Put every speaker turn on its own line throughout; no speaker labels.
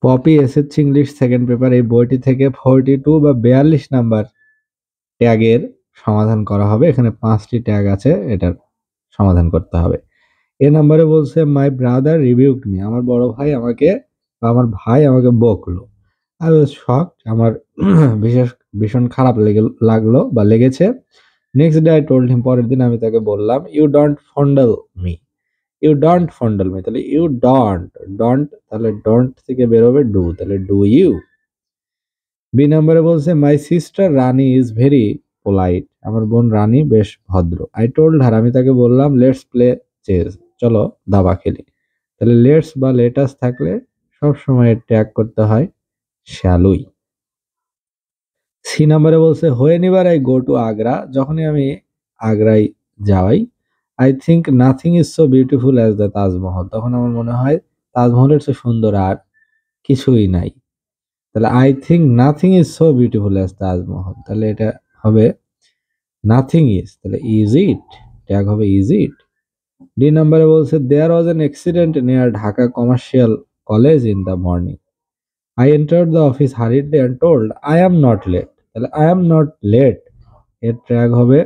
Poppy SSC English second paper এই বইটি থেকে 42 বা 42 নাম্বার ট্যাগের সমাধান করা হবে। এখানে 5টি ট্যাগ আছে, এটার সমাধান করতে হবে। এ নাম্বারে বলছে মাই ব্রাদার রিভিউড মি, আমার বড় ভাই আমাকে বা আমার ভাই আমাকে বকলো। আই ওয়াজ শকড, আমার ভীষণ খারাপ লাগলো বা লেগেছে। Next day I told him, পরের দিন আমি তাকে বললাম you don't fondle me, you don't fondle me, তাহলে ইউ ডোন্ট তাহলে ডোন্ট থেকে বেরোবে ডু, তাহলে ডু ইউ। বি নাম্বারে বলছে my sister Rani is very polite, আমার বোন রানী বেশ ভদ্র। আই টোল্ড হার, আমি তাকে বললাম লেটস প্লে চেস, চলো দাবা খেলি। তাহলে লেটস বা লেটাস থাকলে সবসময় ট্যাগ করতে হয় শ্যালুই। সি নাম্বারে বলছে when ever I go to Agra, যখনই আমি আগ্রায় যাই, I think nothing is so beautiful as the Taj Mahal, তখন আমার মনে হয় তাজমহলের চেয়ে সুন্দর আর কিছুই নাই। তাহলে I think nothing is so beautiful as Taj Mahal, তাহলে এটা হবে নাথিং ইজ, তাহলে ইজ ইট, ট্যাগ হবে ইজ ইট। ডি নাম্বারে বলছে there was an accident near Dhaka commercial college in the morning, I entered the office hurriedly and told I am not late, তাহলে I am not late এর tag হবে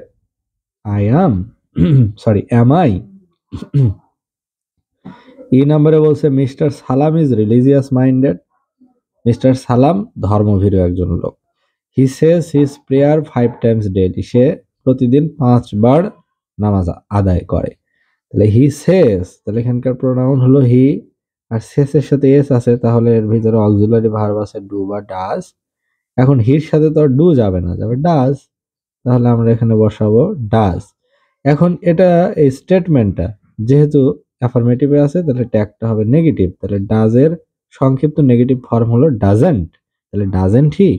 I am sorry am I. E নাম্বারে বলছে mister সালাম is religious minded, mister সালাম ধর্মভীরু একজন লোক। হি সেজ his prayer 5 Times daily, সে প্রতিদিন 5 বার নামাজ আদায় করে। তাহলে হি সেজ, তাহলে এখানকার প্রোনাউন হলো হি, আর সেস এর সাথে এস আছে, তাহলে এর ভিতরে অক্সিলারি ভার্ব আছে ডু বা ডাজ। এখন হির সাথে তো ডু যাবে না, যাবে ডাজ, তাহলে আমরা এখানে বসাবো ডাজ। এখন এটা এই স্টেটমেন্টটা যেহেতু অ্যাফার্মেটিভে আছে, তাহলে ট্যাগটা হবে নেগেটিভ, তাহলে ডাজ এর সংক্ষিপ্ত নেগেটিভ ফর্ম হলো ডাজেন্ট, তাহলে ডাজেন্ট হি।